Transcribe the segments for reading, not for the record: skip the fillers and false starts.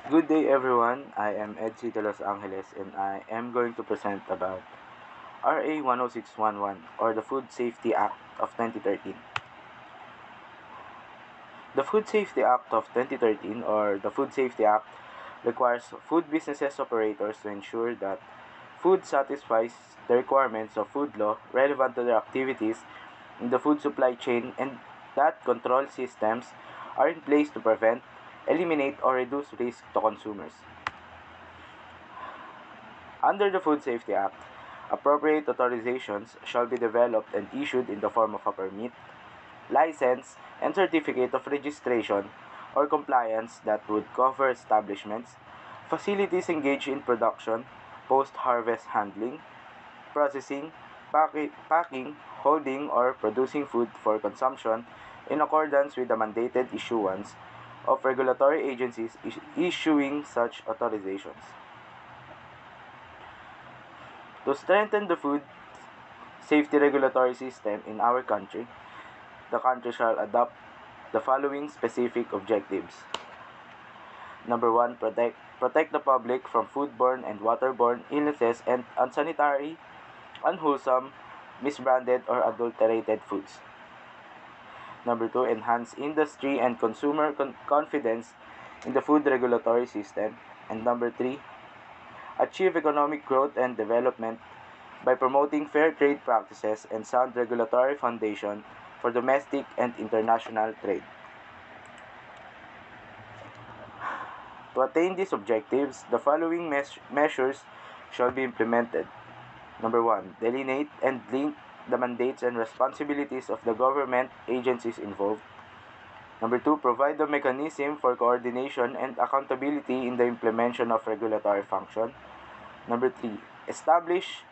Good day everyone, I am Edsi de Los Angeles and I am going to present about RA 10611 or the Food Safety Act of 2013. The Food Safety Act of 2013 or the Food Safety Act requires food businesses operators to ensure that food satisfies the requirements of food law relevant to their activities in the food supply chain and that control systems are in place to prevent, eliminate, or reduce risk to consumers. Under the Food Safety Act, appropriate authorizations shall be developed and issued in the form of a permit, license, and certificate of registration or compliance that would cover establishments, facilities engaged in production, post-harvest handling, processing, packing, holding, or producing food for consumption in accordance with the mandated issuance of regulatory agencies issuing such authorizations. To strengthen the food safety regulatory system in our country, the country shall adopt the following specific objectives. Number 1, protect the public from foodborne and waterborne illnesses and unsanitary, unwholesome, misbranded, or adulterated foods. Number 2, enhance industry and consumer confidence in the food regulatory system. And number 3, achieve economic growth and development by promoting fair trade practices and sound regulatory foundation for domestic and international trade. To attain these objectives, the following measures shall be implemented. Number 1, delineate and link the mandates and responsibilities of the government agencies involved. Number 2, provide the mechanism for coordination and accountability in the implementation of regulatory function. Number 3, establish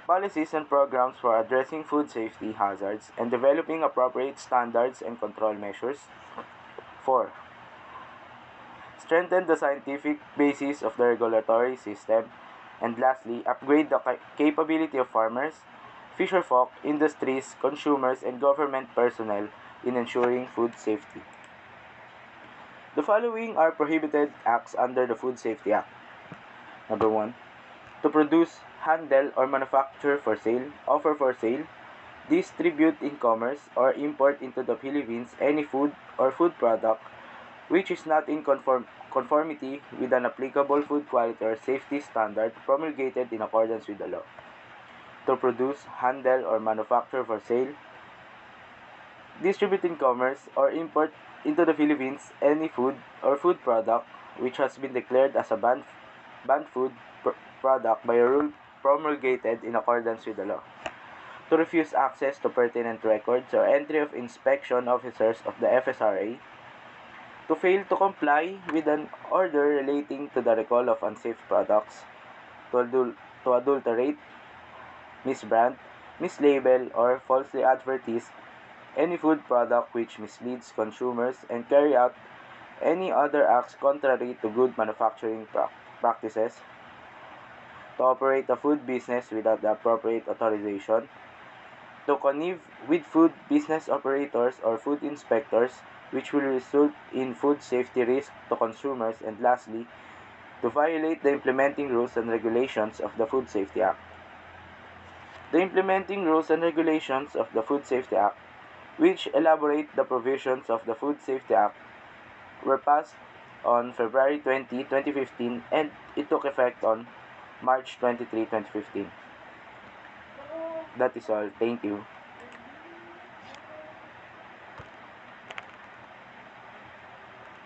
policies and programs for addressing food safety hazards and developing appropriate standards and control measures. 4, strengthen the scientific basis of the regulatory system. And lastly, upgrade the capability of farmers, fisherfolk, industries, consumers, and government personnel in ensuring food safety. The following are prohibited acts under the Food Safety Act. Number 1, to produce, handle, or manufacture for sale, offer for sale, distribute in commerce, or import into the Philippines any food or food product which is not in conformity with an applicable food quality or safety standard promulgated in accordance with the law. To produce, handle, or manufacture for sale, distribute in commerce, or import into the Philippines any food or food product which has been declared as a banned food product by a rule promulgated in accordance with the law. To refuse access to pertinent records or entry of inspection officers of the FSRA. To fail to comply with an order relating to the recall of unsafe products. To adulterate, misbrand, mislabel, or falsely advertise any food product which misleads consumers and carry out any other acts contrary to good manufacturing practices. To operate a food business without the appropriate authorization. To connive with food business operators or food inspectors which will result in food safety risk to consumers. And lastly, to violate the implementing rules and regulations of the Food Safety Act. The implementing rules and regulations of the Food Safety Act, which elaborate the provisions of the Food Safety Act, were passed on February 20, 2015 and it took effect on March 23, 2015. That is all. Thank you.